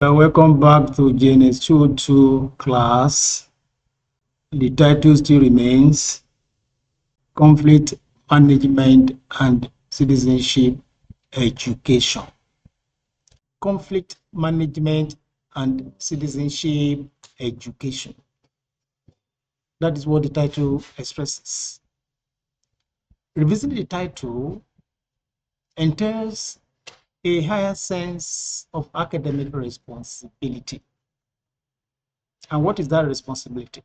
Welcome back to GNS202 class. The title still remains Conflict Management and Citizenship Education. Conflict Management and Citizenship Education. That is what the title expresses. Revisiting the title entails a higher sense of academic responsibility. And what is that responsibility?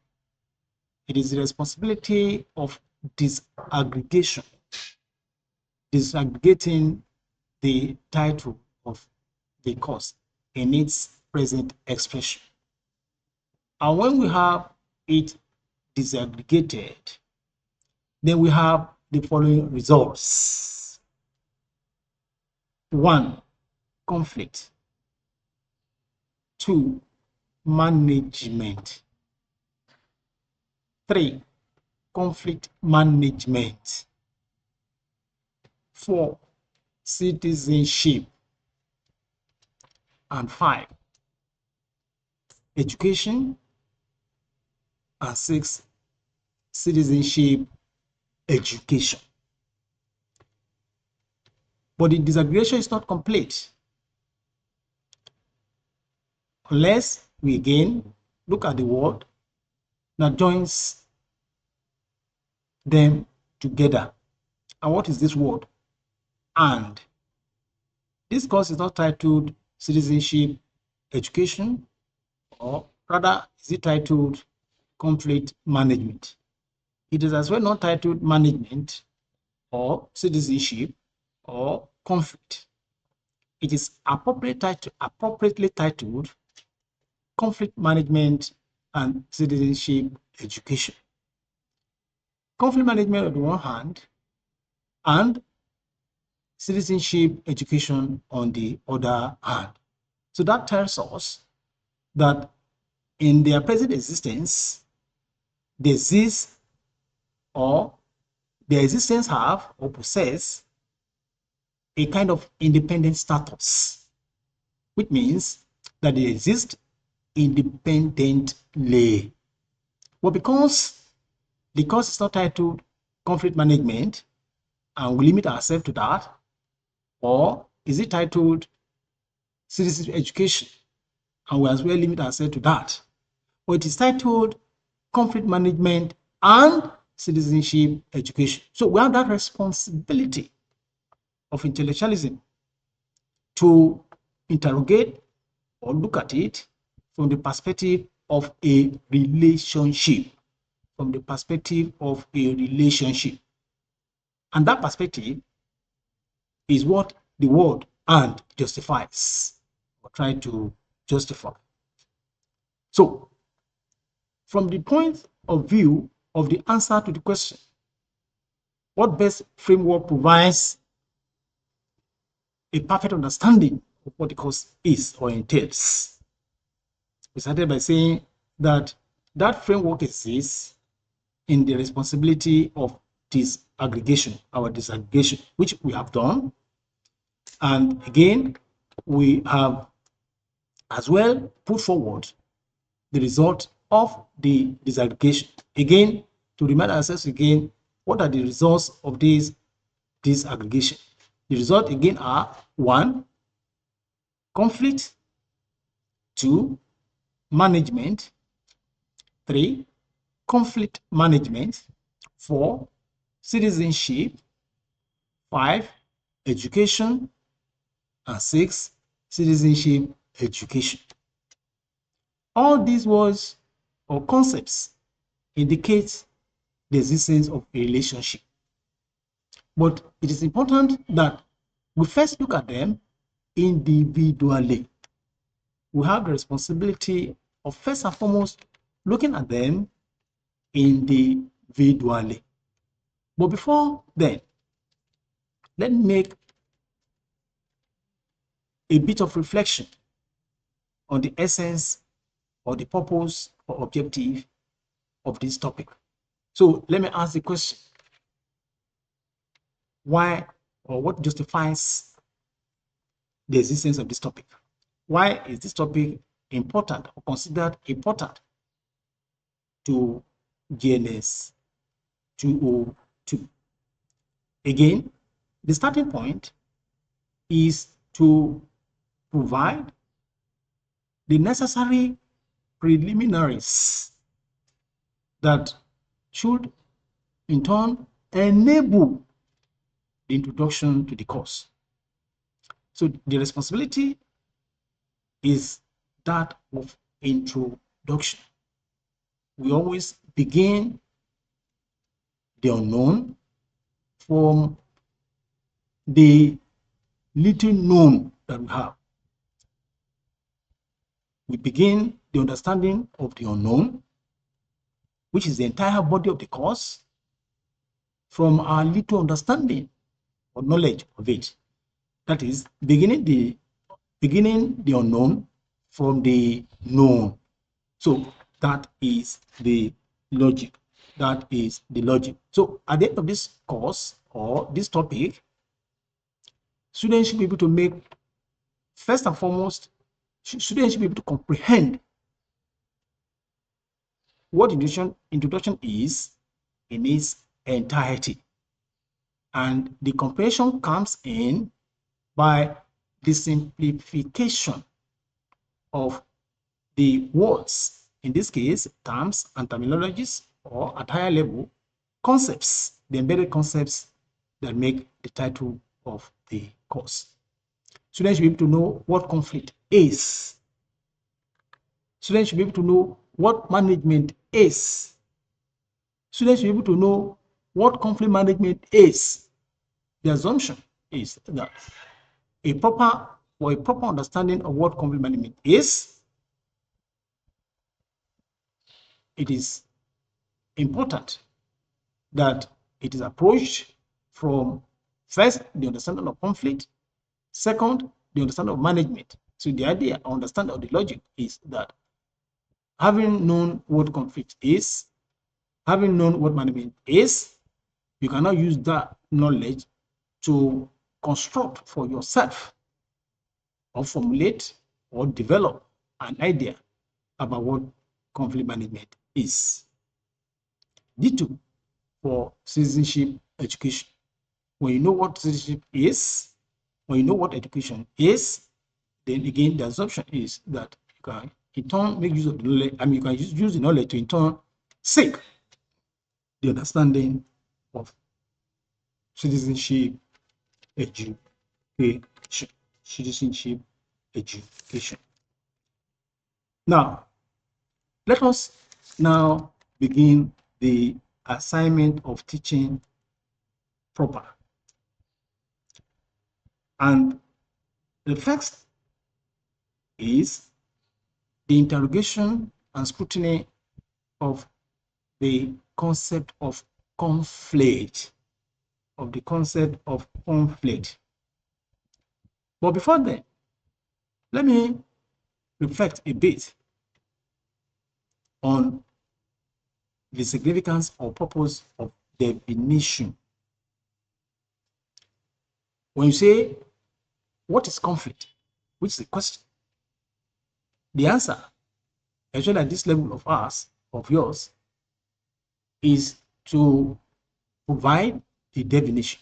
It is the responsibility of disaggregation, disaggregating the title of the course in its present expression. And when we have it disaggregated, then we have the following results. 1. Conflict. 2. Management. 3. Conflict management. 4. Citizenship. And 5. Education. And 6. Citizenship education. But the disaggregation is not complete unless we again look at the word that joins them together. And what is this word? And. This course is not titled Citizenship Education, or rather is it titled Conflict Management. It is as well not titled Management or Citizenship or Conflict. It is appropriately titled Conflict Management and Citizenship Education. Conflict management on the one hand and citizenship education on the other hand. So that tells us that in their present existence, they exist or their existence have or possess a kind of independent status, which means that they exist independently. But because the course is not titled Conflict Management and we limit ourselves to that, or is it titled Citizenship Education and we as well limit ourselves to that, or it is titled Conflict Management and Citizenship Education. So we have that responsibility of intellectualism to interrogate or look at it from the perspective of a relationship, from the perspective of a relationship. And that perspective is what the word and justifies, or try to justify. So, from the point of view of the answer to the question, what best framework provides a perfect understanding of what the course is or entails? We started by saying that that framework exists in the responsibility of disaggregation, our disaggregation, which we have done. And again, we have as well put forward the result of the disaggregation. Again, to remind ourselves again, what are the results of this disaggregation? The results again are 1. Conflict. 2. Management. 3. Conflict management. 4. Citizenship. 5. Education. And 6. Citizenship education. All these words or concepts indicate the existence of a relationship. But it is important that we first look at them individually. We have the responsibility of first and foremost looking at them individually. But before then, let me make a bit of reflection on the essence or the purpose or objective of this topic. So let me ask the question: why or what justifies the existence of this topic? why is this topic important or considered important to GNS 202? Again, the starting point is to provide the necessary preliminaries that should in turn enable the introduction to the course. So the responsibility is that of introduction. We always begin the unknown from the little known that we have. We begin the understanding of the unknown, which is the entire body of the course, from our little understanding or knowledge of it. That is, beginning the unknown from the known. So that is the logic. That is the logic. So at the end of this course or this topic, students should be able to make, first and foremost, students should be able to comprehend what introduction is in its entirety. And the comprehension comes in by the simplification of the words, in this case, terms and terminologies, or at higher level, concepts, the embedded concepts that make the title of the course. Students should be able to know what conflict is. Students should be able to know what management is. Students should be able to know what conflict management is. The assumption is that a proper understanding of what conflict management is, it is important that it is approached from first, the understanding of conflict, second, the understanding of management. So the idea, understanding of the logic is that having known what conflict is, having known what management is, you cannot use that knowledge to construct for yourself or formulate or develop an idea about what conflict management is. D2 for citizenship education. When you know what citizenship is, when you know what education is, then again the assumption is that you can in turn make use of the knowledge. I mean, you can use the knowledge to in turn seek the understanding of citizenship education. Citizenship education. Now, let us now begin the assignment of teaching proper. And the first is the interrogation and scrutiny of the concept of conflict, But before then, let me reflect a bit on the significance or purpose of definition. When you say, what is conflict? Which is the question. The answer, especially at this level of yours, is to provide the definition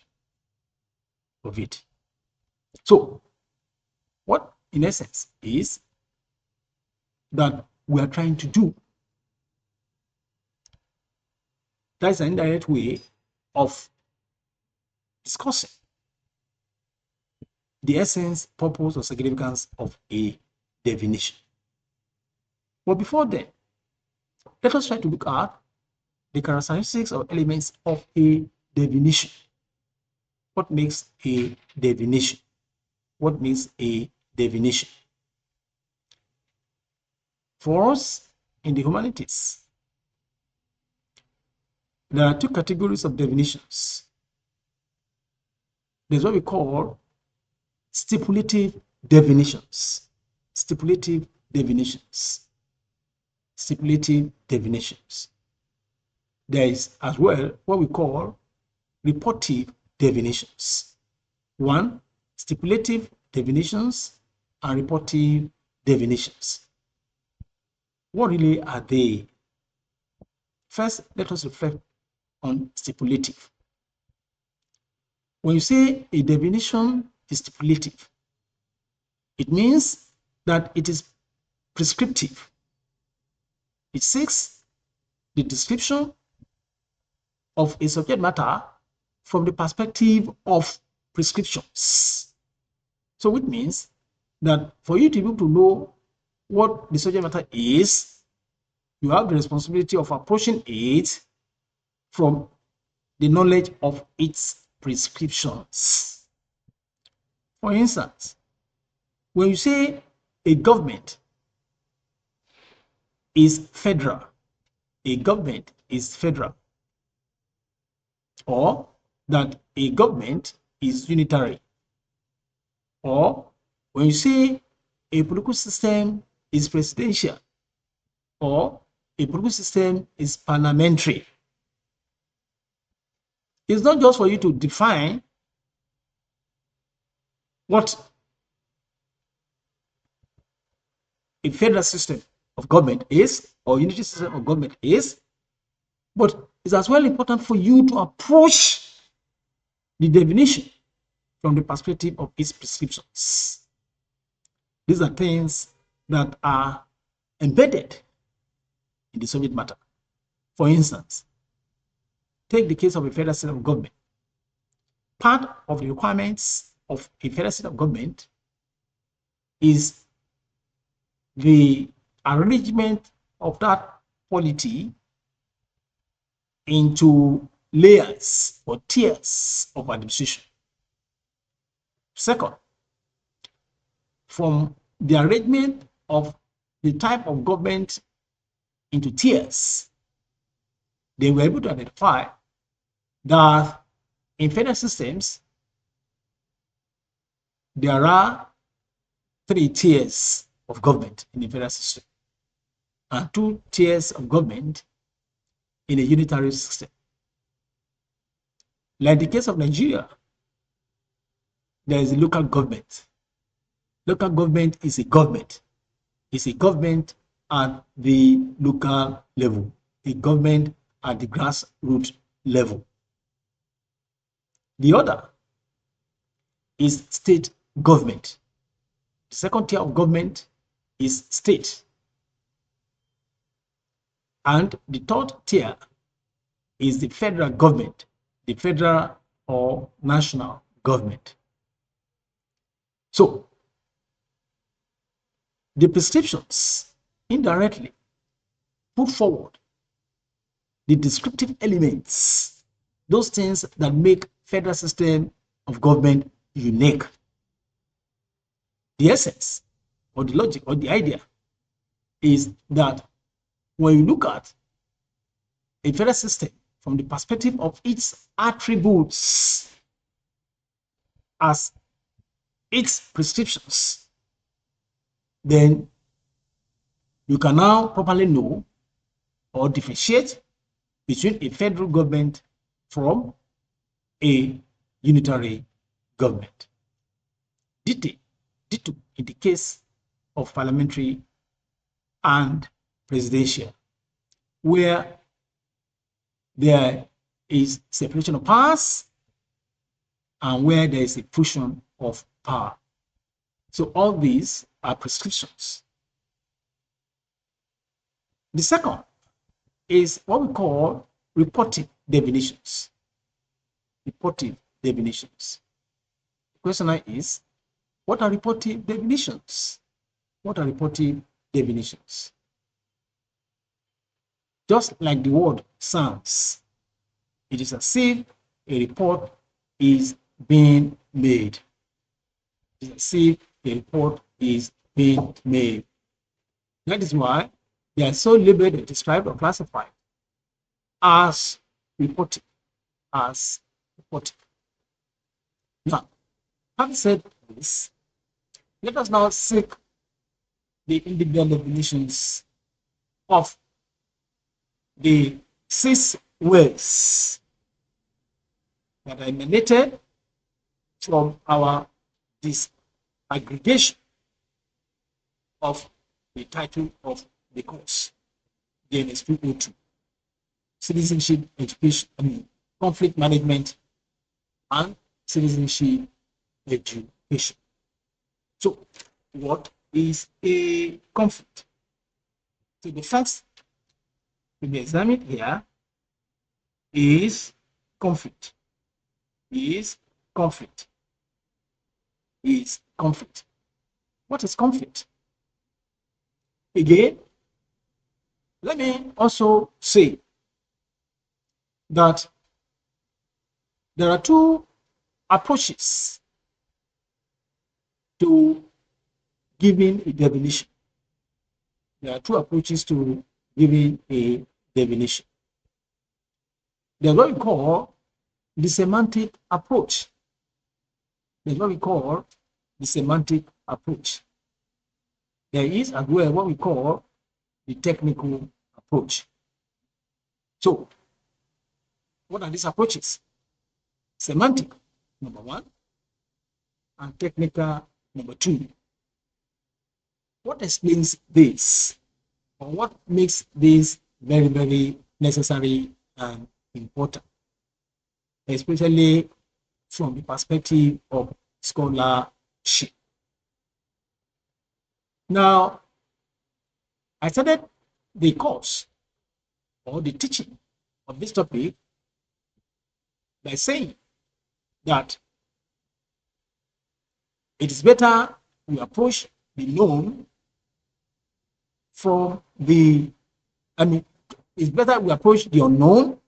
of it. So, what in essence is that we are trying to do? That is an indirect way of discussing the essence, purpose, or significance of a definition. But before then, let us try to look at the characteristics or elements of a definition. What makes a definition? What makes a definition? For us in the humanities, there are two categories of definitions. There's what we call stipulative definitions. Stipulative definitions. Stipulative definitions. There is as well what we call reportive definitions. One, stipulative definitions and reportive definitions. What really are they? First, let us reflect on stipulative. When you say a definition is stipulative, it means that it is prescriptive. It seeks the description of a subject matter from the perspective of prescriptions. So which means that for you to be able to know what the subject matter is, you have the responsibility of approaching it from the knowledge of its prescriptions. For instance, when you say a government is federal, a government is federal, or that a government is unitary, or when you say a political system is presidential, or a political system is parliamentary, it's not just for you to define what a federal system of government is or unity system of government is, but it's as well important for you to approach the definition from the perspective of its prescriptions. These are things that are embedded in the subject matter. For instance, take the case of a federal system of government. Part of the requirements of a federal system of government is the arrangement of that polity into layers or tiers of administration. Second, from the arrangement of the type of government into tiers, they were able to identify that in federal systems, there are 3 tiers of government in the federal system and 2 tiers of government in a unitary system. Like the case of Nigeria, there is a local government. Local government is a government. It's a government at the local level, a government at the grassroots level. The other is state government. The second tier of government is state. And the third tier is the federal government, the federal or national government. So, the prescriptions indirectly put forward the descriptive elements, those things that make federal system of government unique. The essence or the logic or the idea is that when you look at a federal system from the perspective of its attributes as its prescriptions, then you can now properly know or differentiate between a federal government from a unitary government. Ditto in the case of parliamentary and presidential, where there is separation of powers and where there is a fusion of power. So all these are prescriptions. The second is what we call reportive definitions. Reportive definitions. The question is, what are reportive definitions? What are reportive definitions? Just like the word sounds, it is as if a report is being made. It is as if a report is being made. That is why they are so labeled, described, or classified as reporting. As reporting. Now, having said this, let us now seek the individual definitions of the 6 words that are emanated from our disaggregation of the title of the course, GNS202, Citizenship, Education, Conflict Management, and Citizenship Education. So, what is a conflict? So, the first to be examined here is conflict. Is conflict. Is conflict. What is conflict? Again, let me also say that there are two approaches to giving a definition. There are two approaches to giving a definition. There's what we call the semantic approach. There's what we call the semantic approach. There is as well what we call the technical approach. So, what are these approaches? Semantic, number one, and technical, number two. What explains this? Or what makes this very, very necessary and important, especially from the perspective of scholarship? Now, I started the course or the teaching of this topic by saying that it is better we approach the known from the, it's better we approach the unknown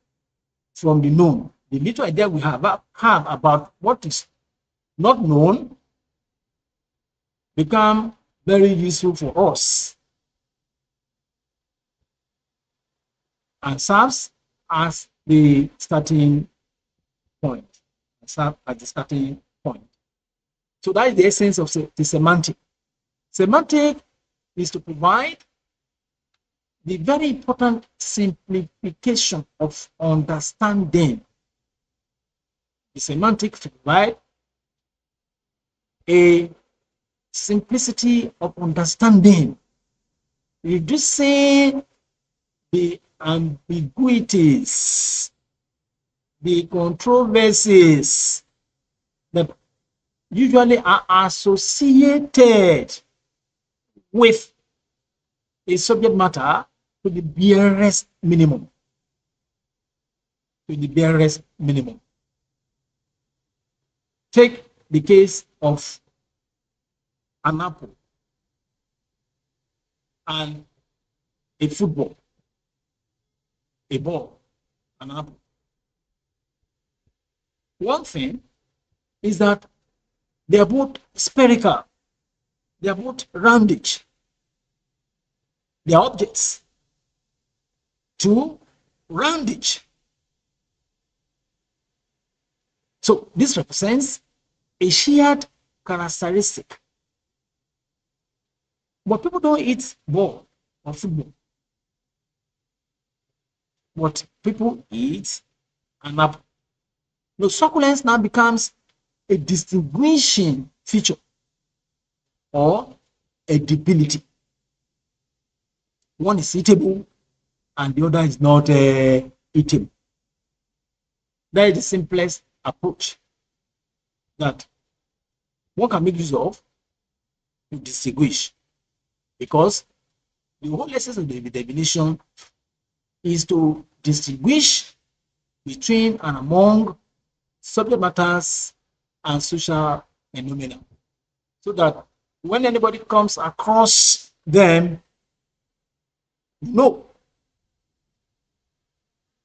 from the known. The little idea we have about what is not known become very useful for us and serves as the starting point. So that is the essence of the semantic. Semantic is to provide the very important simplification of understanding. The semantic to provide a simplicity of understanding, reducing the ambiguities, the controversies that usually are associated with a subject matter to the barest minimum. To the barest minimum. Take the case of an apple and a football, a ball, an apple. One thing is that they are both spherical, they are both roundish, they are objects. Two, roundish. So this represents a shared characteristic. But people don't eat ball or football. What people eat an apple. The succulence now becomes a distinguishing feature or edibility. One is eatable and the other is not eatable. That is the simplest approach that one can make use of to distinguish, because the whole essence of the definition is to distinguish between and among subject matters and social phenomena, so that when anybody comes across them, you know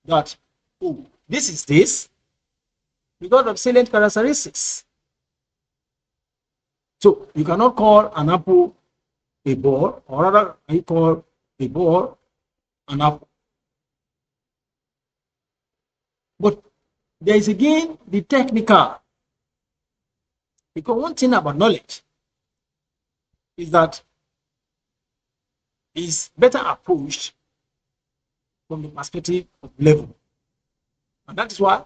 that, oh, this is this because of salient characteristics. So you cannot call an apple a ball, or rather you call a ball an apple. But there is again the technical, because one thing about knowledge is that it's better approached from the perspective of level. And that is why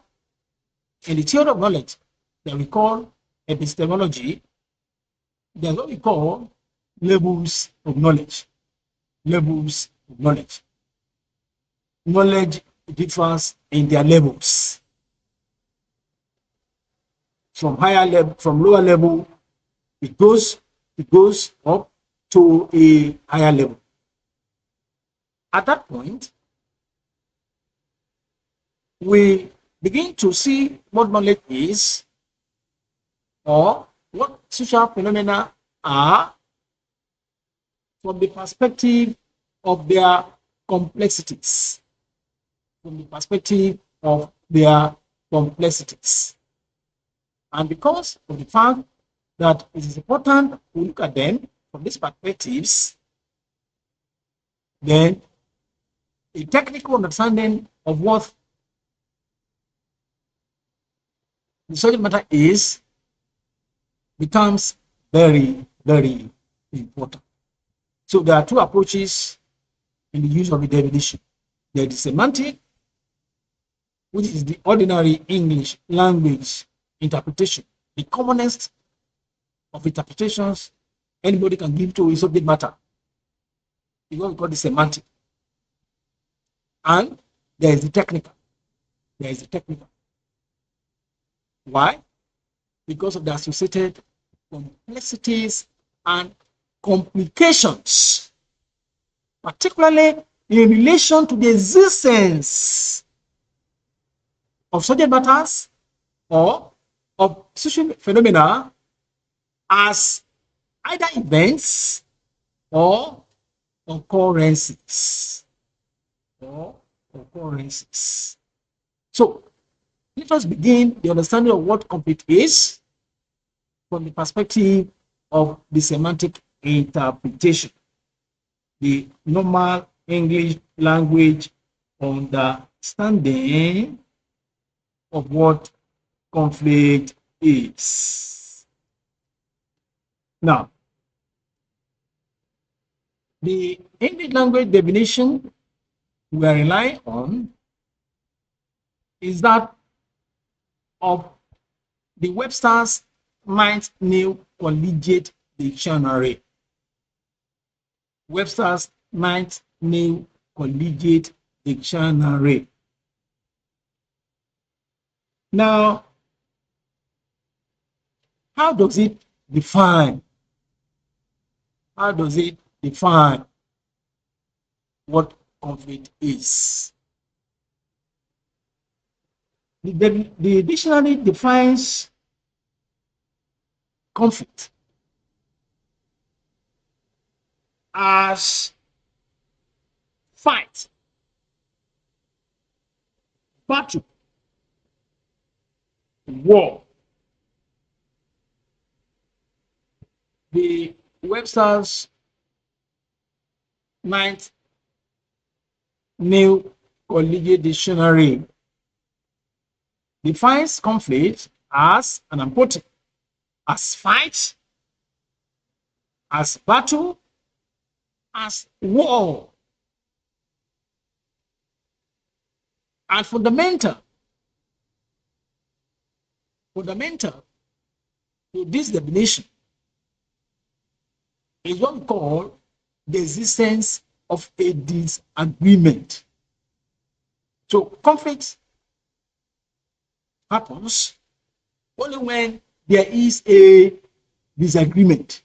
in the theory of knowledge that we call epistemology, there's what we call levels of knowledge. Levels of knowledge. Knowledge differs in their levels. From higher level, from lower level, it goes up to a higher level. At that point, we begin to see what knowledge is, or what social phenomena are, from the perspective of their complexities. From the perspective of their complexities. And because of the fact that it is important to look at them from these perspectives, then a technical understanding of what the subject matter is becomes very, very important. So there are two approaches in the use of the definition. There is semantic, which is the ordinary English language interpretation, the commonest of interpretations anybody can give to a subject matter. It's what we call the semantic. And there is the technical. There is the technical. Why? Because of the associated complexities and complications, particularly in relation to the existence of subject matters or of social phenomena as either events or occurrences. So let us begin the understanding of what conflict is from the perspective of the semantic interpretation, the normal English language understanding of what conflict is. Now, the English language definition we are relying on is that of the Webster's Ninth New Collegiate Dictionary. Webster's Ninth New Collegiate Dictionary. Now, how does it define? How does it define what conflict is? The dictionary defines conflict as fight, battle, war. The Webster's Ninth New Collegiate Dictionary defines conflict as, and I'm quoting, as fight, as battle, as war. And fundamental to this definition is what we call the existence of a disagreement. So conflict happens only when there is a disagreement.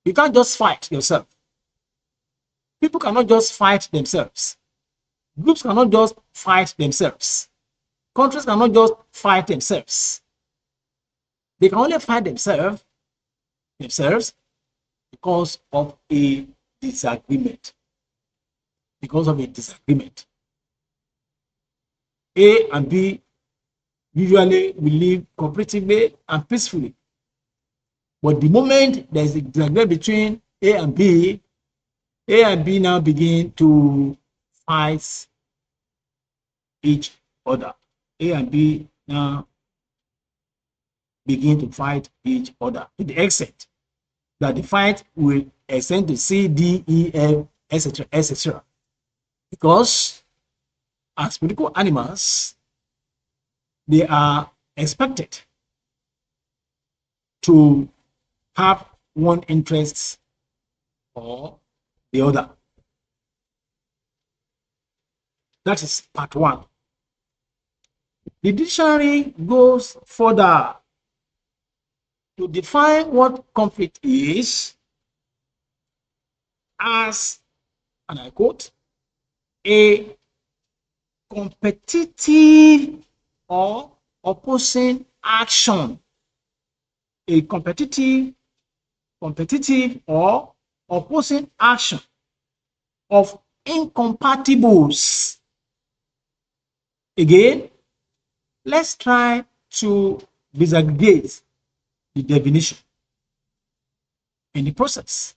You can't just fight yourself. People cannot just fight themselves. Groups cannot just fight themselves. Countries cannot just fight themselves. They can only fight themselves because of a disagreement. Because of a disagreement. A and B usually will live cooperatively and peacefully. But the moment there is a disagreement between A and B now begin to fight each other. A and B now begin to fight each other to the extent that the fight will extend to C, D, E, F, etc., etc. Because as political animals, they are expected to have one interest or the other. That is part one. The dictionary goes further to define what conflict is as, and I quote, a competitive or opposing action. A competitive or opposing action of incompatibles. Again, let's try to disaggregate the definition. In the process,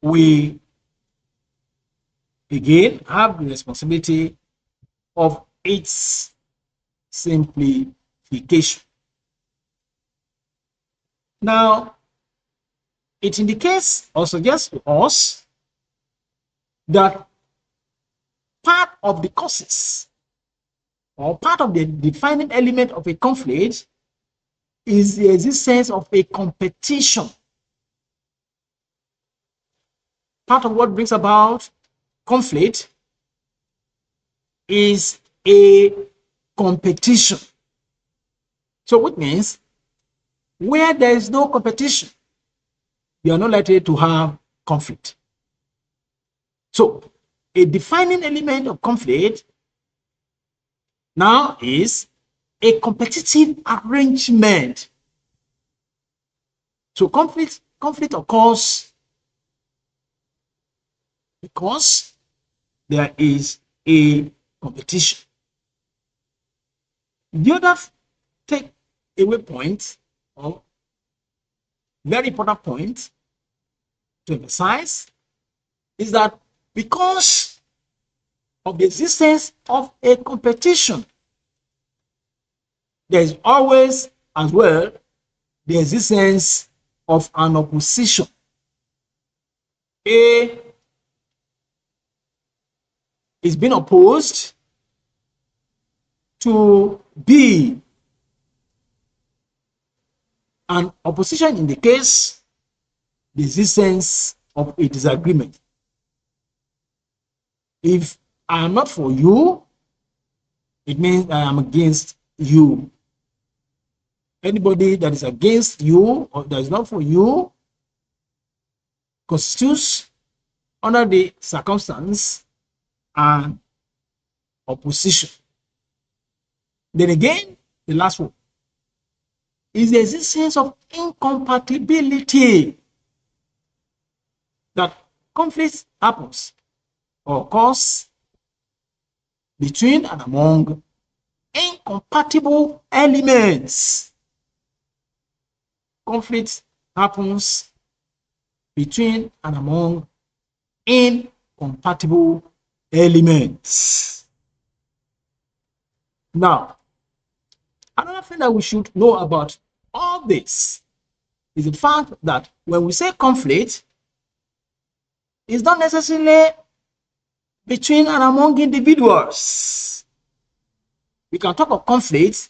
we again have the responsibility of its simplification. Now, it indicates or suggests to us that part of the causes or part of the defining element of a conflict is the existence of a competition. Part of what brings about conflict is a competition. So which means where there is no competition, you are not likely to have conflict. So a defining element of conflict now is a competitive arrangement. So conflict occurs because there is a competition. The other take away point or very important point to emphasize is that because of the existence of a competition, there is always as well the existence of an opposition. A is being opposed to B. An opposition indicates the existence of a disagreement. If I am not for you, it means I am against you. Anybody that is against you or that is not for you constitutes, under the circumstance, an opposition. Then again, the last one is the existence of incompatibility. That conflict happens or occurs between and among incompatible elements. Conflict happens between and among incompatible elements. Now, another thing that we should know about all this is the fact that when we say conflict, it's not necessarily between and among individuals. We can talk of conflict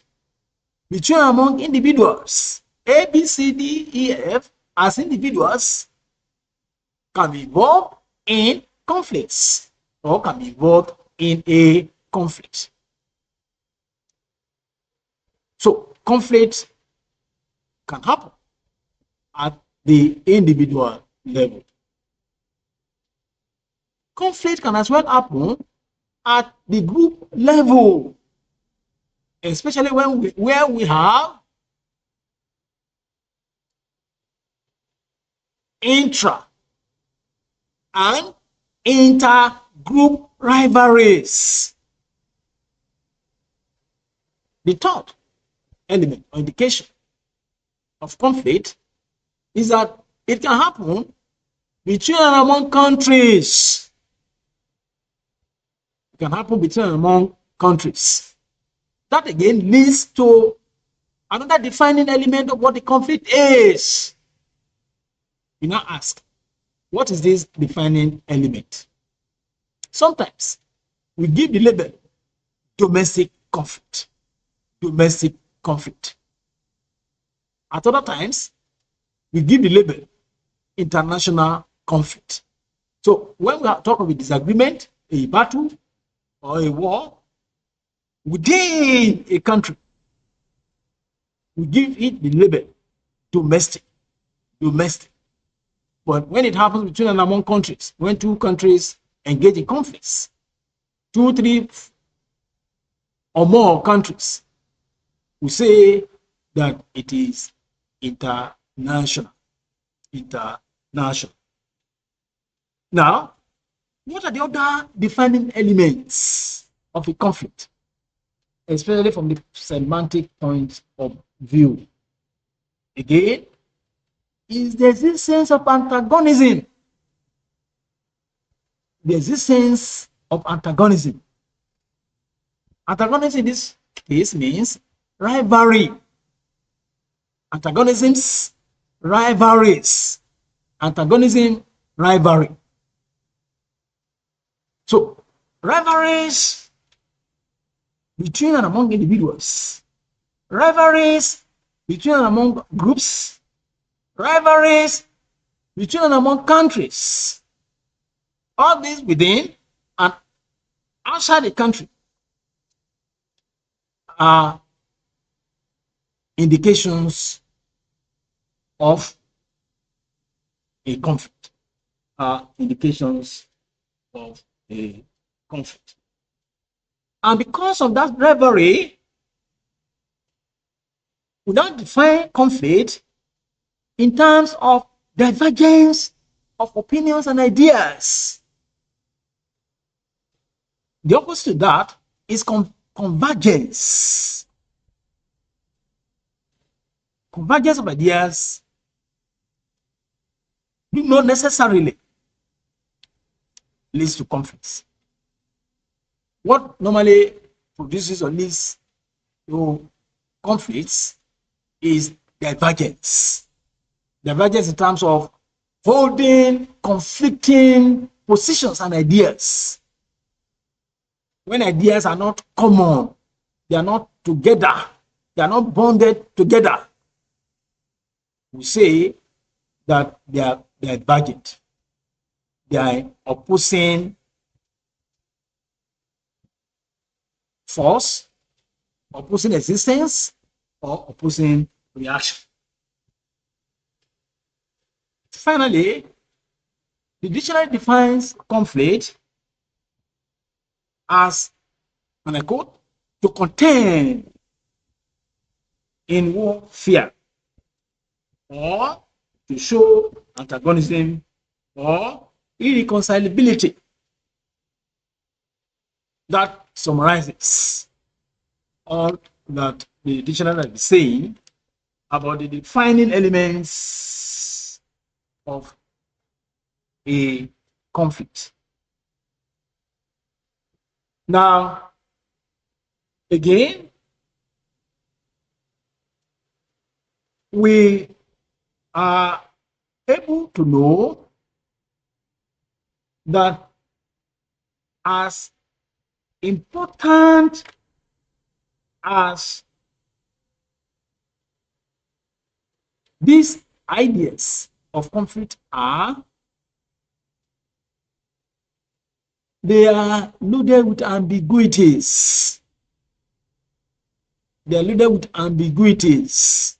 between and among individuals. A, B, C, D, E, F, as individuals, can be involved in conflicts or can be involved in a conflict. So conflict can happen at the individual level. Conflict can as well happen at the group level, especially where we have intra and inter-group rivalries. The third element or indication of conflict is that it can happen between and among countries. It can happen between and among countries. That again leads to another defining element of what the conflict is. You now ask, what is this defining element? Sometimes we give the label domestic conflict. Domestic conflict. At other times, we give the label international conflict. So when we talk of a disagreement, a battle, or a war within a country, we give it the label domestic. But when it happens between and among countries, when two countries engage in conflicts, 2, 3, or more countries, we say that it is international. Now, what are the other defining elements of a conflict, especially from the semantic point of view? Again, is the existence of antagonism. The existence of antagonism. Antagonism in this case means rivalry. Antagonisms, rivalries. Antagonism, rivalry. So, rivalries between and among individuals, rivalries between and among groups, rivalries between and among countries, all this within and outside the country are indications of a conflict, indications of a conflict. And because of that rivalry, we don't define conflict in terms of divergence of opinions and ideas. The opposite to that is convergence. Convergence of ideas do not necessarily leads to conflicts. What normally produces or leads to conflicts is divergence. Divergence in terms of holding conflicting positions and ideas. When ideas are not common, they are not together, they are not bonded together, we say that they are divergent. They are opposing force, opposing existence, or opposing reaction. Finally, the dictionary defines conflict as, and I quote, to contend in warfare, or to show antagonism or irreconcilability. That summarizes all that the dictionary is saying about the defining elements of a conflict. Now, again, we are able to know that as important as these ideas of conflict are, they are loaded with ambiguities. They are loaded with ambiguities.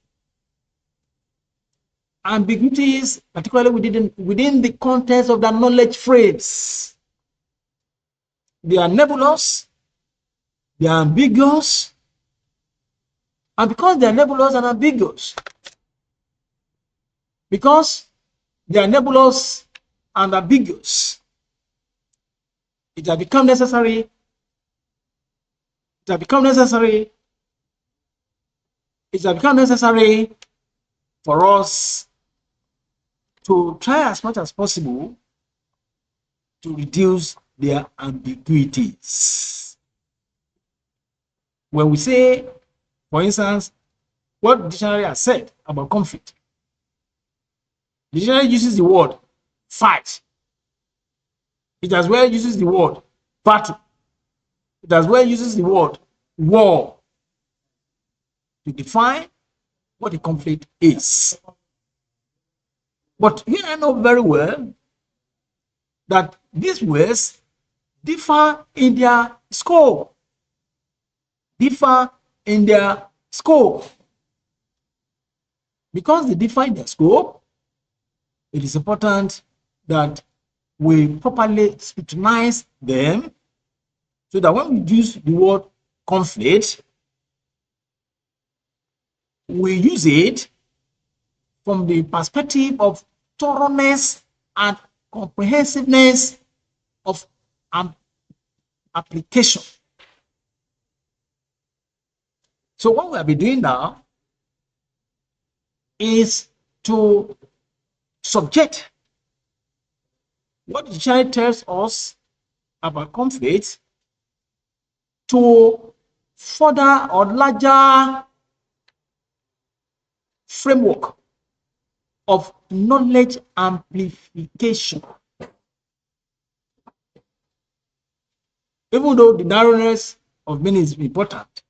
Ambiguities, particularly within the context of the knowledge frames. They are nebulous, they are ambiguous, and because they are nebulous and ambiguous, because they are nebulous and ambiguous, it has become necessary for us to try as much as possible to reduce their ambiguities. When we say, for instance, what the dictionary has said about conflict, the dictionary uses the word fight. It as well uses the word battle. It as well uses the word war to define what a conflict is. But you and I know very well that these ways differ in their scope. Differ in their scope. Because they differ in their scope, it is important that we properly scrutinize them so that when we use the word conflict, we use it from the perspective of thoroughness and comprehensiveness of application. So what we'll be doing now is to subject what the dictionary tells us about conflict to further or larger framework of knowledge amplification. Even though the narrowness of meaning is important,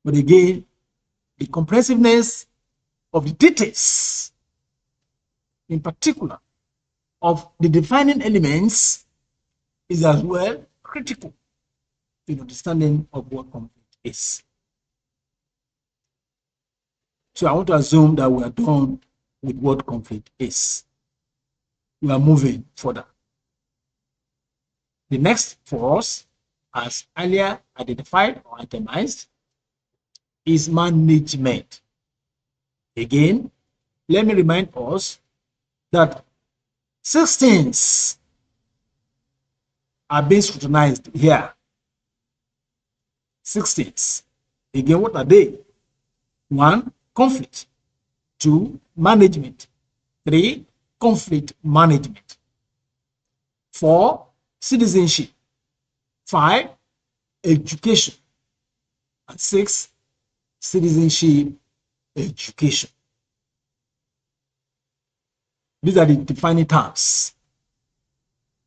but again, the comprehensiveness of the details, in particular, of the defining elements, is as well critical to the understanding of what conflict is. So I want to assume that we are done with what conflict is. We are moving further. The next for us, as earlier identified or itemized, is management. Again, let me remind us that 6 things are being scrutinized here. 6 things. Again, what are they? 1, conflict. 2, management. 3, conflict management. 4, citizenship. 5, education. And 6, citizenship education. These are the defining terms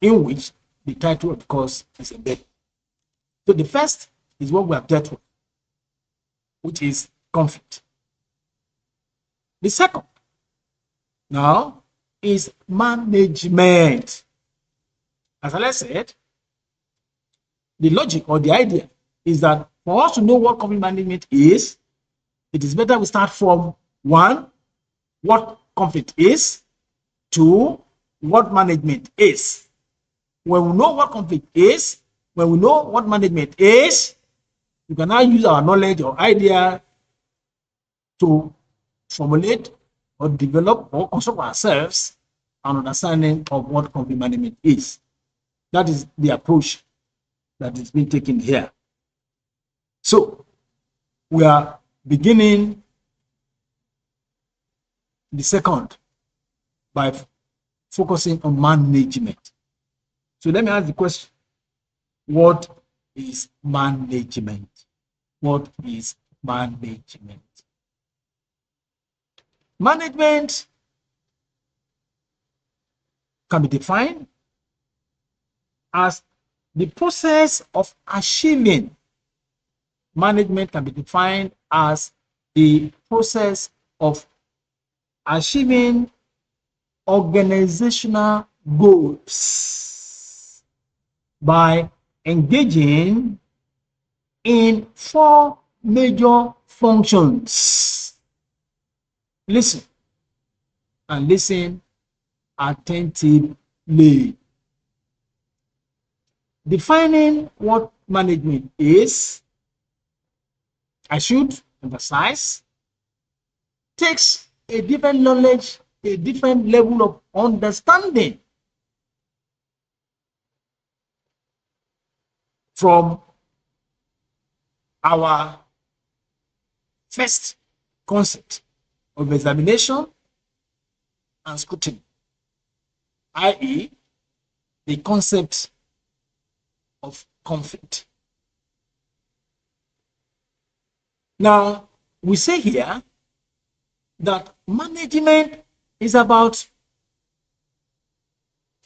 in which the title of the course is embedded. So the first is what we have dealt with, which is conflict. The second now is management. As I said, the logic or the idea is that for us to know what conflict management is, it is better we start from 1, what conflict is, 2, what management is. When we know what conflict is, when we know what management is, we can now use our knowledge or idea to formulate or develop or construct ourselves an understanding of what conflict management is. That is the approach that is being taken here. So we are beginning the second by focusing on management. So let me ask the question, what is management? What is management? Management can be defined as the process of achieving. Management can be defined as the process of achieving organizational goals by engaging in 4 major functions. Listen and listen attentively. Defining what management is, I should emphasize, takes a different knowledge, a different level of understanding from our first concept of examination and scrutiny, i.e., the concept of conflict. Now, we say here that management is about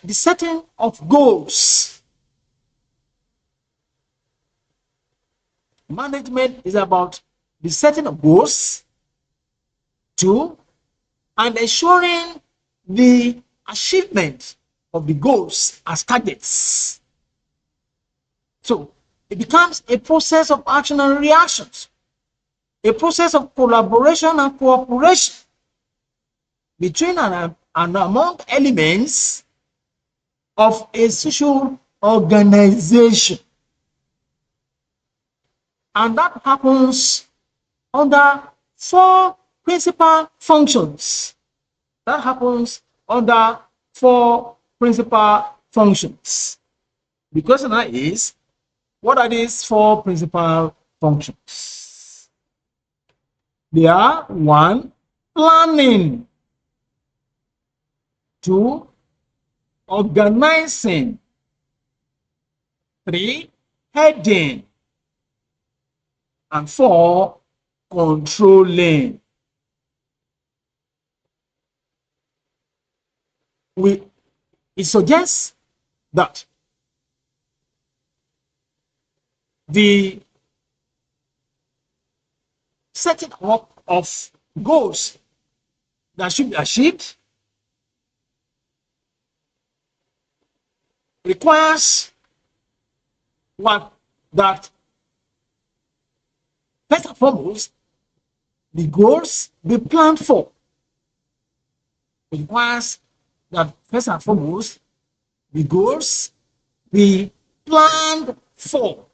the setting of goals. Management is about the setting of goals, 2, and ensuring the achievement of the goals as targets. So it becomes a process of action and reactions, a process of collaboration and cooperation between and among elements of a social organization. And that happens under four principal functions. That happens under four principal functions. The question now is, what are these four principal functions? They are: one, planning; two, organizing; three, heading; and four, controlling. It suggests that the setting up of goals that should be achieved requires what? That first and foremost, the goals be planned for. It requires that first and foremost, the goals be planned for.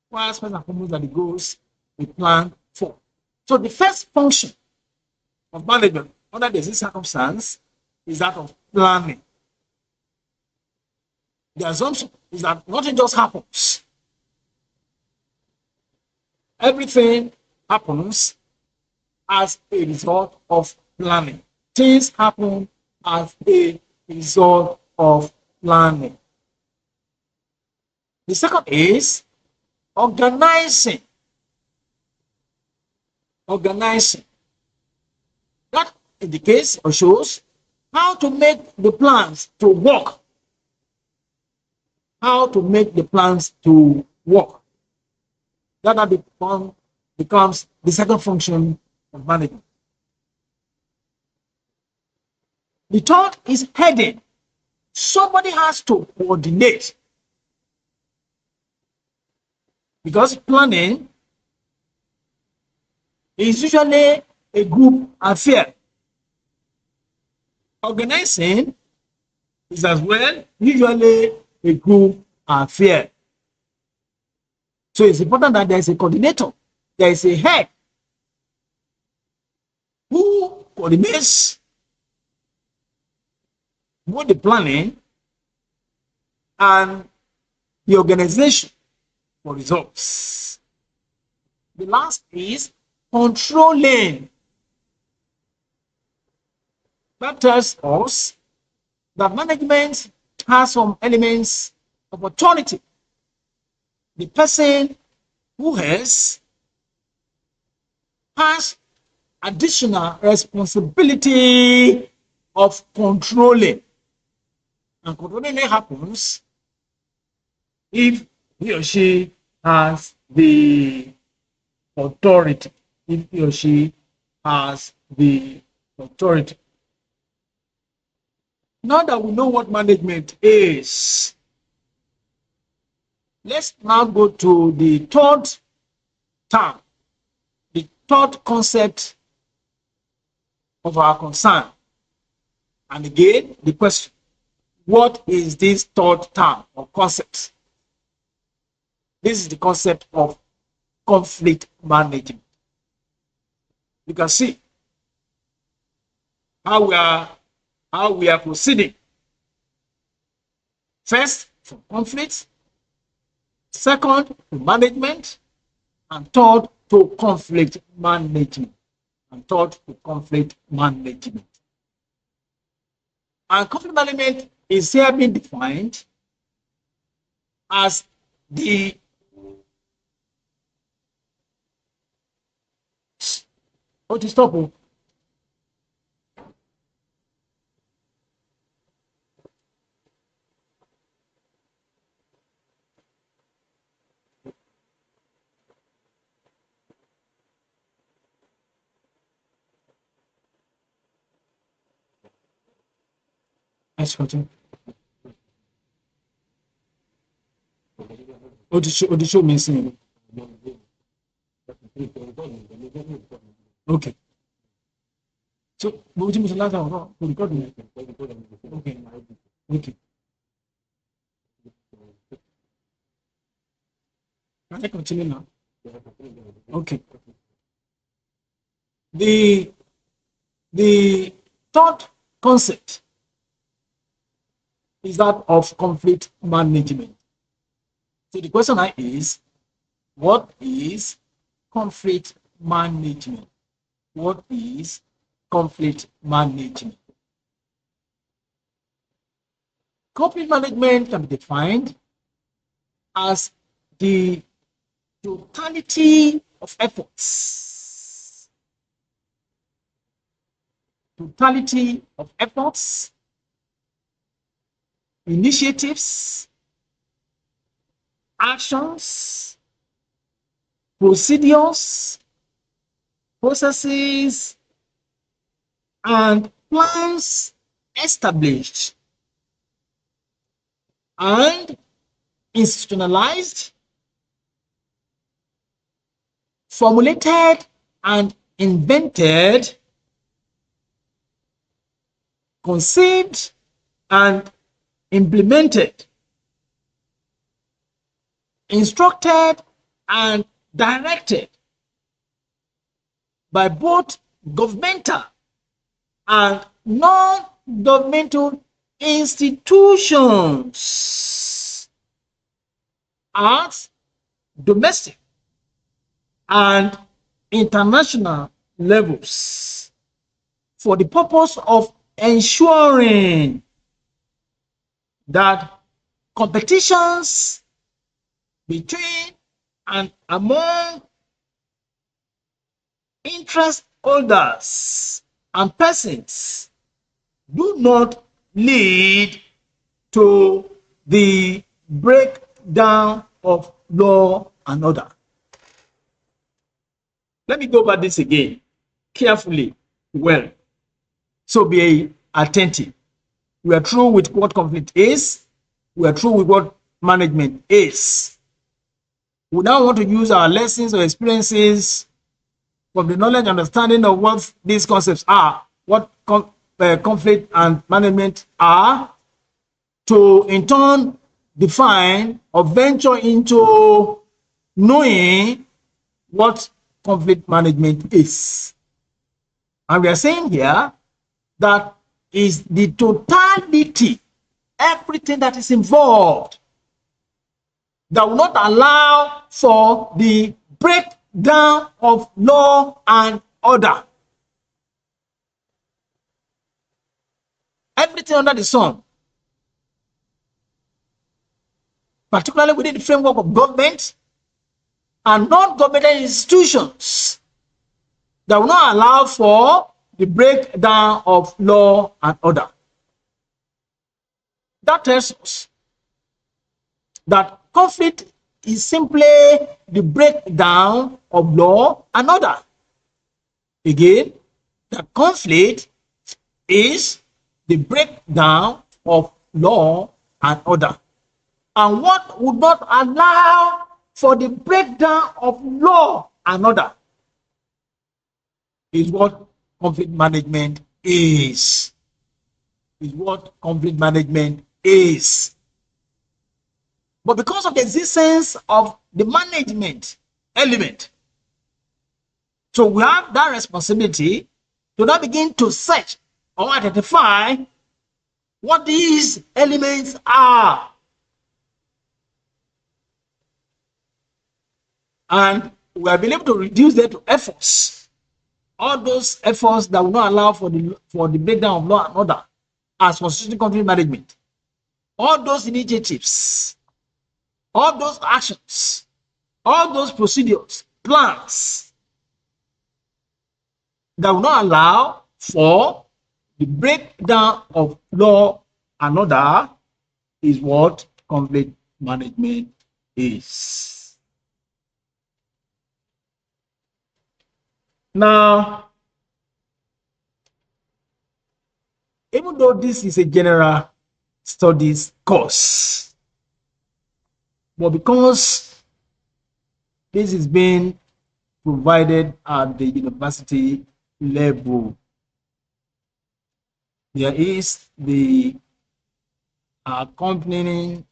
Requires first and foremost that the goals be planned for. So the first function of management under this circumstance is that of planning. The assumption is that nothing just happens. Everything happens as a result of planning. Things happen as a result of planning. The second is organizing. Organizing. That indicates or shows how to make the plans to work. How to make the plans to work. That becomes the second function of management. The third is heading. Somebody has to coordinate, because planning is usually a group affair. Organizing is as well usually a group affair. So it's important that there is a coordinator, there is a head who coordinates both the planning and the organization for results. The last is controlling. That tells us that management has some elements of authority. The person who has additional responsibility of controlling. And controlling happens if he or she has the authority. If he or she has the authority. Now that we know what management is, let's now go to the third term, the third concept of our concern. And again, the question: what is this third term or concept? This is the concept of conflict management. You can see how we are proceeding. First, from conflict; second, to management; and third, to conflict management. And third, to conflict management. And conflict management is here being defined as the what is stop. Next question. Odisho means okay. So, but you last time record me. Okay. Okay. Can I continue now? Okay. The third concept is that of conflict management. So the question is, what is conflict management? What is conflict management? Conflict management can be defined as the totality of efforts. Totality of efforts, initiatives, actions, procedures, processes, and plans established and institutionalized, formulated and invented, conceived and implemented, instructed and directed by both governmental and non-governmental institutions at domestic and international levels for the purpose of ensuring that competitions between and among interest holders and persons do not lead to the breakdown of law and order. Let me go over this again carefully, well. So be attentive. We are through with what conflict is. We are through with what management is. We now want to use our lessons or experiences from the knowledge and understanding of what these concepts are, what conflict and management are, to in turn define or venture into knowing what conflict management is. And we are saying here that is the totality, everything that is involved, that will not allow for the breakdown of law and order. Everything under the sun, particularly within the framework of government and non-governmental institutions, that will not allow for the breakdown of law and order. That tells us that conflict is simply the breakdown of law and order. Again, the conflict is the breakdown of law and order. And what would not allow for the breakdown of law and order is what conflict management is. Is what conflict management is. But because of the existence of the management element, so we have that responsibility to now begin to search or identify what these elements are. And we have been able to reduce them to efforts. All those efforts that will not allow for the breakdown of law and order as constitutional conflict management. All those initiatives, all those actions, all those procedures, plans that will not allow for the breakdown of law and order is what conflict management is. Now, even though this is a general studies course. But because this is being provided at the university level, there is the accompanying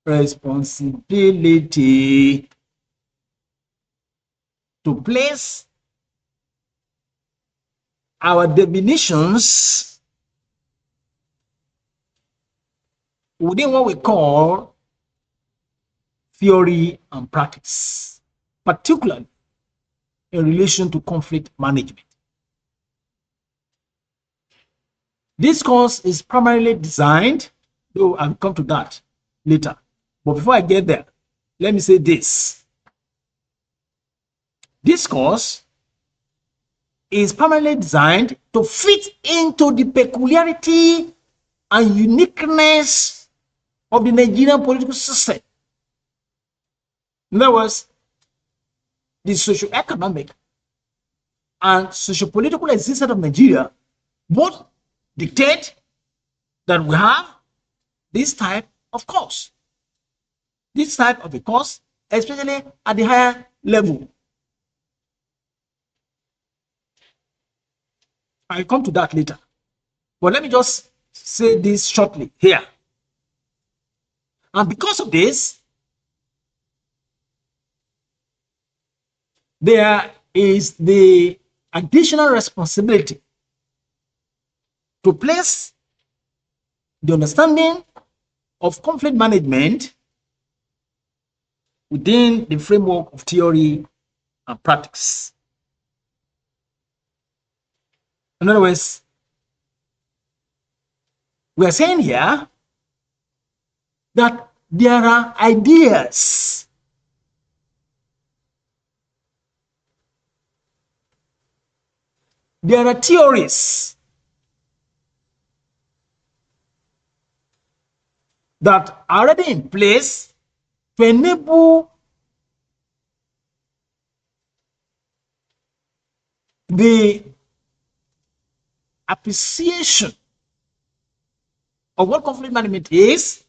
responsibility to place our definitions within what we call theory and practice, particularly in relation to conflict management. This course is primarily designed, though I'll come to that later. But before I get there, let me say this. This course is primarily designed to fit into the peculiarity and uniqueness of the Nigerian political system. In other words, the socio-economic and socio-political existence of Nigeria both dictate that we have this type of course. This type of a course, especially at the higher level. I'll come to that later. But let me just say this shortly here. And because of this, there is the additional responsibility to place the understanding of conflict management within the framework of theory and practice. In other words, we are saying here that there are ideas, there are theories that are already in place to enable the appreciation of what conflict management is,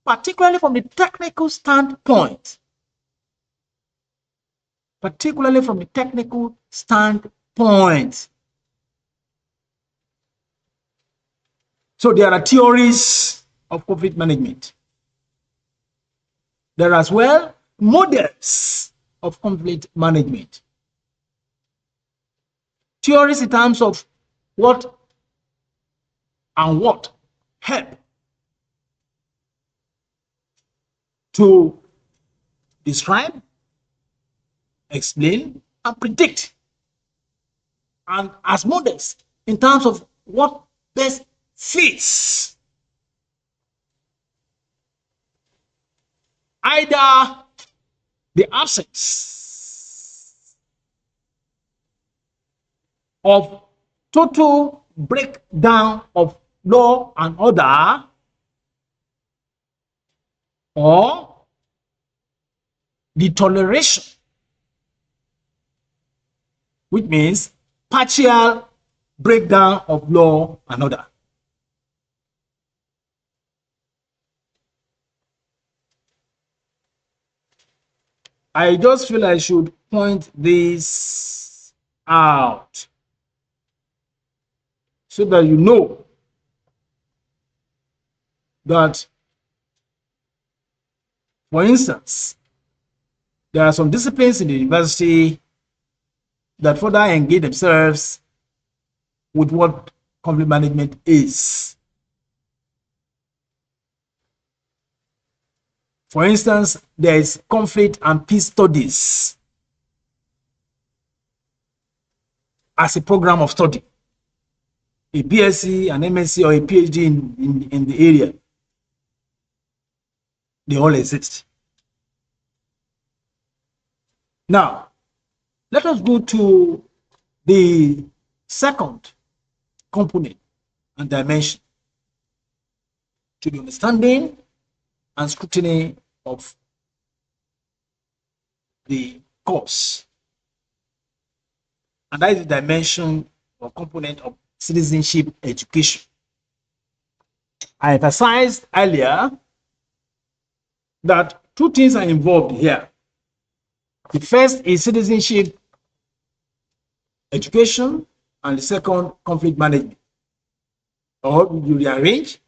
particularly from the technical standpoint. Particularly from the technical standpoint. So there are theories of conflict management. There are as well models of conflict management. Theories in terms of what help to describe, explain, and predict. And as models in terms of what best fits either the absence of total breakdown of law and order, or the toleration, which means partial breakdown of law and order. I just feel I should point this out so that you know that, for instance, there are some disciplines in the university that further engage themselves with what conflict management is. For instance, there is conflict and peace studies as a program of study, a BSc, an MSc, or a PhD in the area. They all exist. Now, let us go to the second component and dimension to the understanding and scrutiny of the course. And that is the dimension or component of citizenship education. I emphasized earlier that two things are involved here. The first is citizenship education, and the second, conflict management. Or you rearrange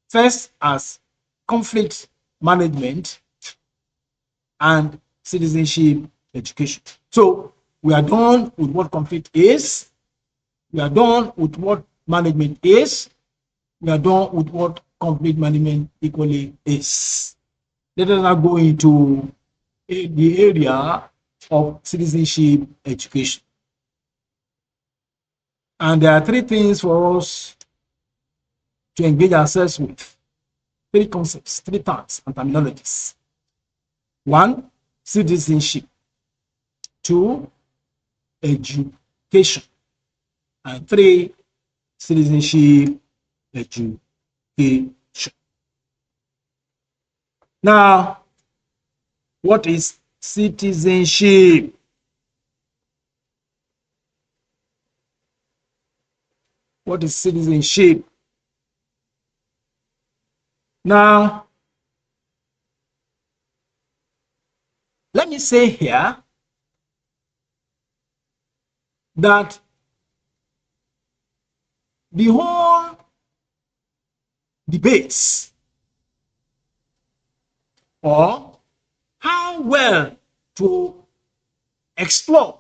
first as conflict management and citizenship education. So we are done with what conflict is. We are done with what management is. We are done with what conflict management equally is. Let us now go into the area of citizenship education. And there are three things for us to engage ourselves with. Three concepts, three terms and terminologies. One, citizenship. Two, education. And three, citizenship education. Now, what is citizenship? What is citizenship? Now, let me say here that the whole debates or how well to explore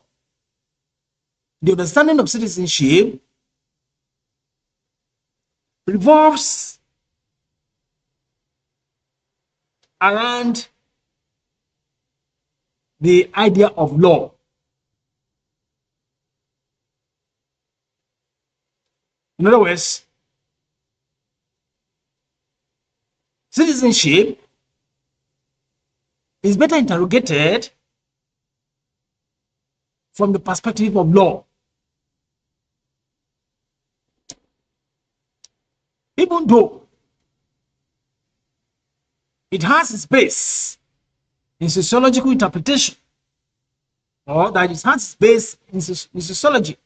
the understanding of citizenship revolves around the idea of law. In other words, citizenship is better interrogated from the perspective of law. Even though it has its base in sociological interpretation, or that it has its base in sociology.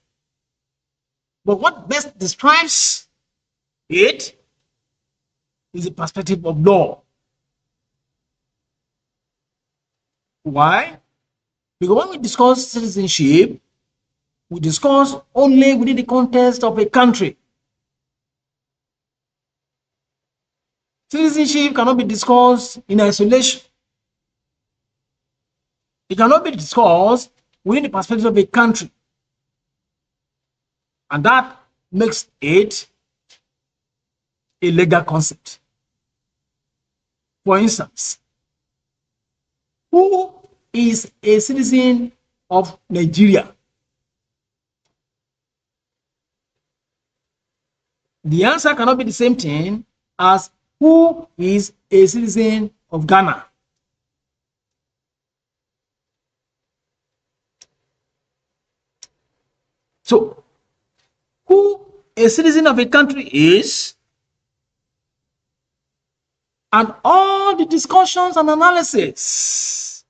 But what best describes it is the perspective of law. Why? Because when we discuss citizenship, we discuss only within the context of a country. Citizenship cannot be discussed in isolation. It cannot be discussed within the perspective of a country. And that makes it a legal concept. For instance, who is a citizen of Nigeria? The answer cannot be the same thing as who is a citizen of Ghana. So, who a citizen of a country is, and all the discussions and analysis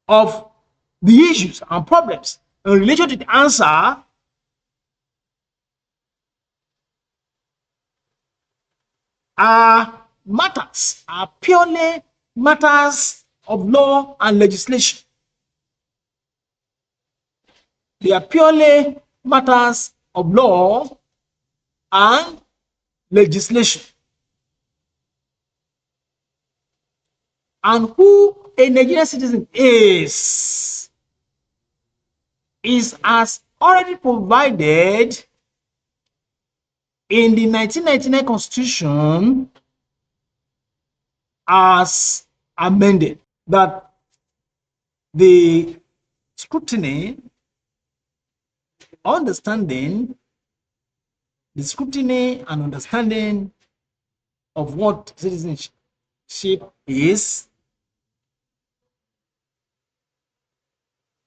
of the issues and problems in relation to the answer are purely matters of law and legislation. They are purely matters of law and legislation. And who a Nigerian citizen is as already provided in the 1999 Constitution as amended, that the scrutiny, the scrutiny and understanding of what citizenship is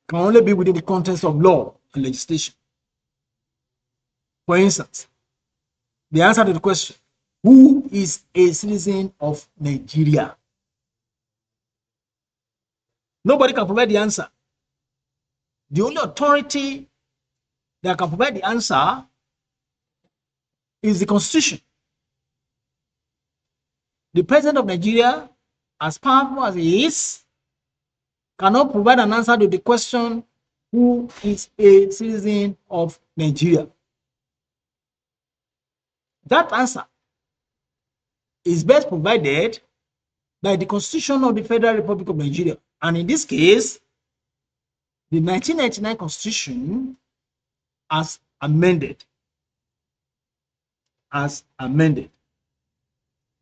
can only be within the context of law and legislation. For instance, the answer to the question, who is a citizen of Nigeria? Nobody can provide the answer. The only authority that can provide the answer is the Constitution. The President of Nigeria, as powerful as he is, cannot provide an answer to the question, who is a citizen of Nigeria? That answer is best provided by the Constitution of the Federal Republic of Nigeria. And in this case, the 1999 Constitution as amended.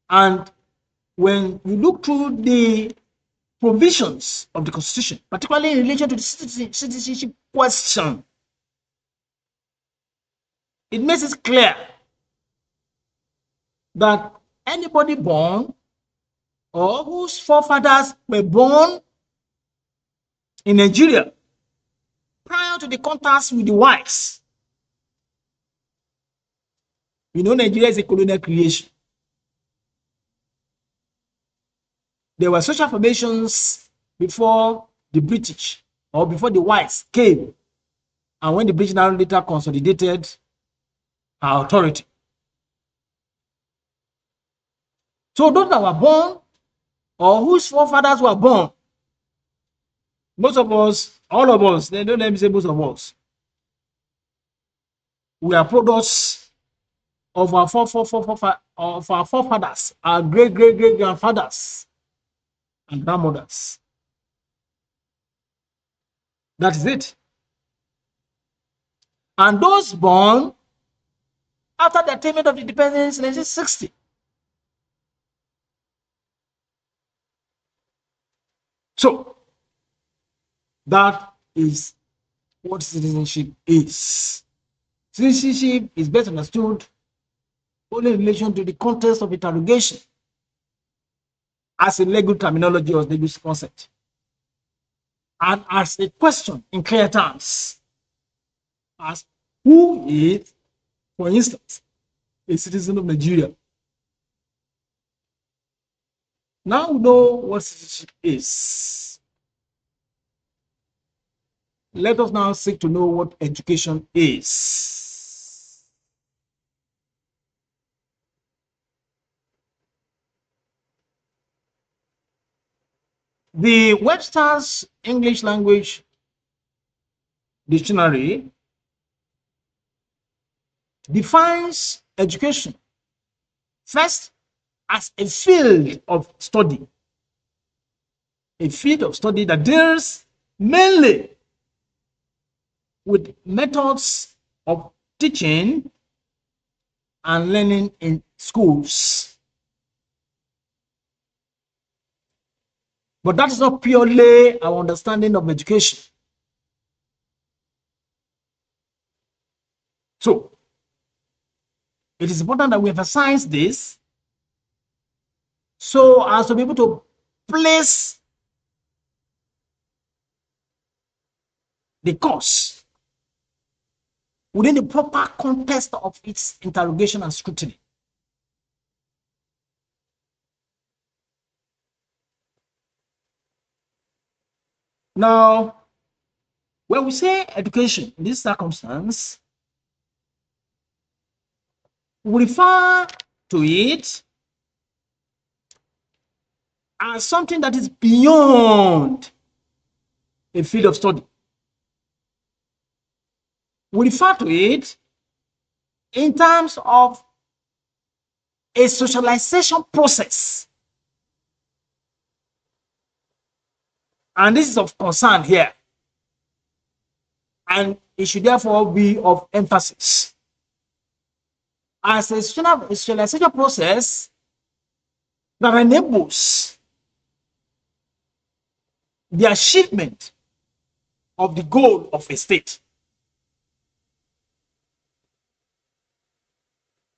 And when you look through the provisions of the Constitution, particularly in relation to the citizenship question, it makes it clear that anybody born or whose forefathers were born in Nigeria prior to the contacts with the whites. You know, Nigeria is a colonial creation. There were social formations before the British or before the whites came, and when the British now later consolidated our authority. So those that were born or whose forefathers were born, most of us, all of us, they don't let me say most of us, we are products of our forefathers, our great grandfathers and grandmothers. That is it. And those born after the attainment of independence in 1960. So that is what citizenship is. Citizenship is best understood only in relation to the context of interrogation as a legal terminology or legal concept, and as a question in clear terms, as who is, for instance, a citizen of Nigeria. Now we know what citizenship is. Let us now seek to know what education is. The Webster's English Language Dictionary defines education first as a field of study. A field of study that deals mainly with methods of teaching and learning in schools. But that is not purely our understanding of education. So, it is important that we emphasize this so as to be able to place the course within the proper context of its interrogation and scrutiny. Now, when we say education in this circumstance, we refer to it as something that is beyond a field of study. We refer to it in terms of a socialization process. And this is of concern here. And it should therefore be of emphasis. As a socialization process that enables the achievement of the goal of a state.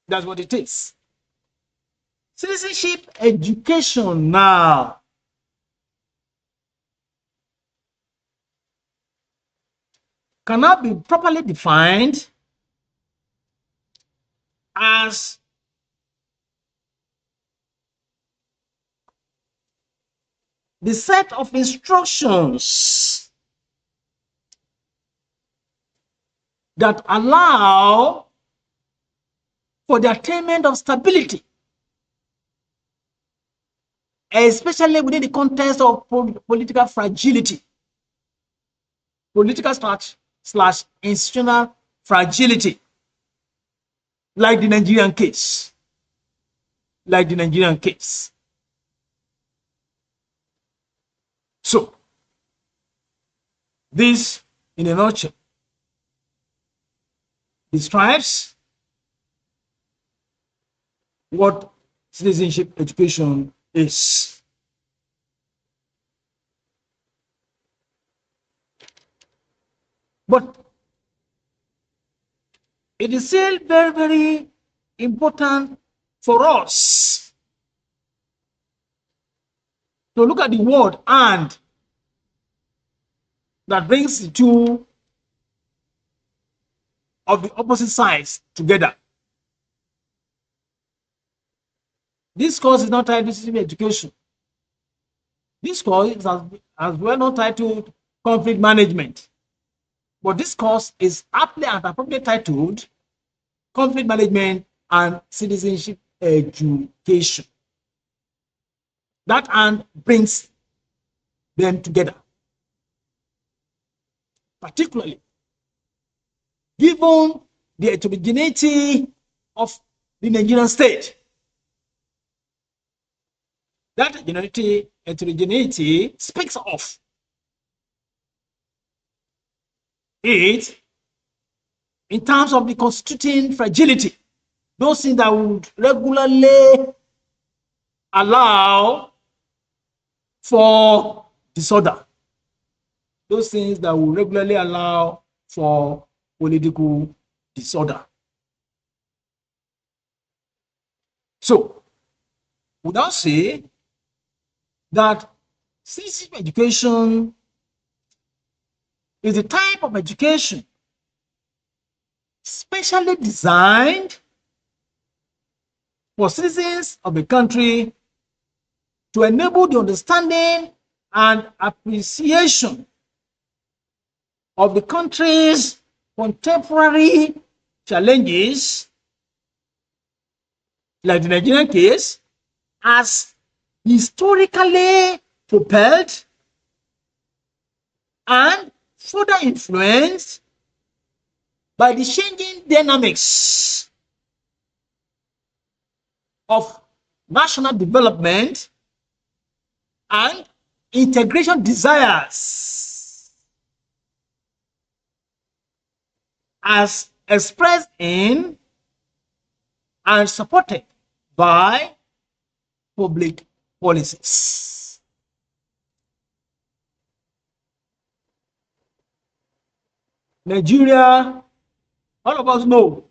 That's what it is. Citizenship education now cannot be properly defined as the set of instructions that allow for the attainment of stability, especially within the context of political fragility, political slash institutional fragility, like the Nigerian case. So, this, in a nutshell, describes what citizenship education is. But it is still very, very important for us to look at the word "and" that brings the two of the opposite sides together. This course is not titled citizenship education. This course is as well not titled conflict management. But this course is aptly and appropriately titled conflict management and citizenship education. That "and" brings them together. Particularly, given the heterogeneity of the Nigerian state. That heterogeneity speaks of it in terms of the constituting fragility, those things that would regularly allow for disorder, those things that will regularly allow for political disorder. So, we now say that citizenship education is a type of education specially designed for citizens of the country to enable the understanding and appreciation of the country's contemporary challenges, like the Nigerian case, as historically propelled and further influenced by the changing dynamics of national development and integration desires, as expressed in and supported by public policies. Nigeria, all of us know,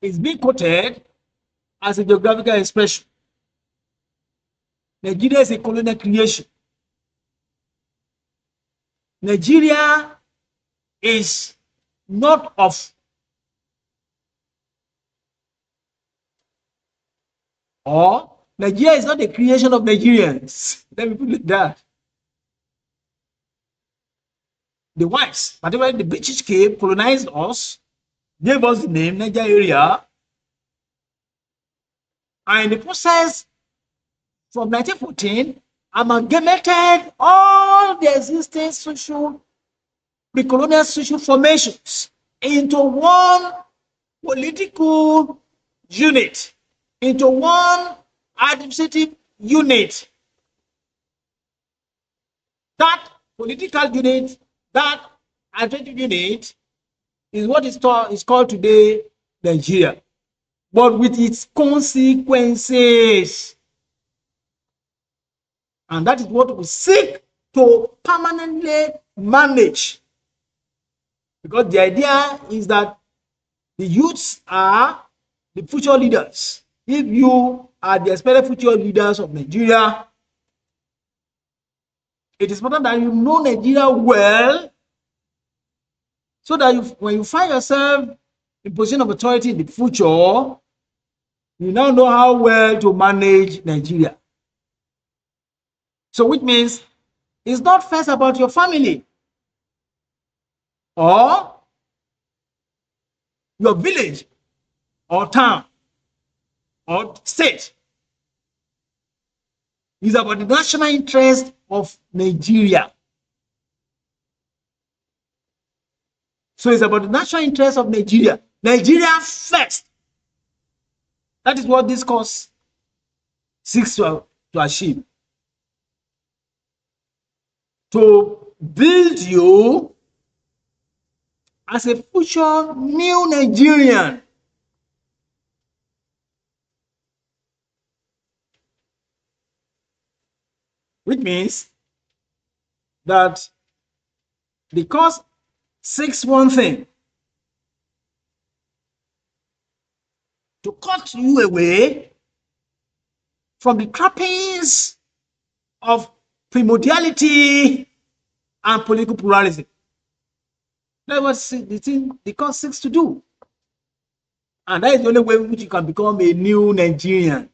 is being quoted as a geographical expression. Nigeria is a colonial creation. Nigeria is not of, or Nigeria is not the creation of Nigerians. Let me put it like that. The whites, particularly the British, came, colonized us, gave us the name Nigeria, and in the process from 1914 amalgamated all the existing pre-colonial social formations into one political unit, into one administrative unit. That political unit, that administrative unit, is what is called today Nigeria, but with its consequences. And that is what we seek to permanently manage. Because the idea is that the youths are the future leaders. If you are the expected future leaders of Nigeria, it is important that you know Nigeria well, so that when you find yourself in position of authority in the future, you now know how well to manage Nigeria. So which means it's not first about your family or your village or town or state. It's about the national interest of Nigeria. So it's about the national interest of Nigeria. Nigeria first. That is what this course seeks to achieve. To build you as a future new Nigerian. Which means that the course seeks one thing: to cut you away from the trappings of primordiality and political pluralism. That's what the course seeks to do. And that is the only way in which you can become a new Nigerian.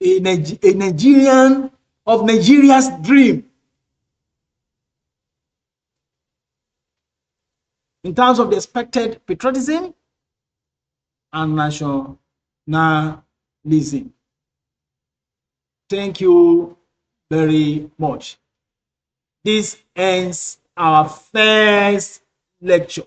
A Nigerian of Nigeria's dream. In terms of the expected patriotism and nationalism. Thank you very much. This ends our first lecture.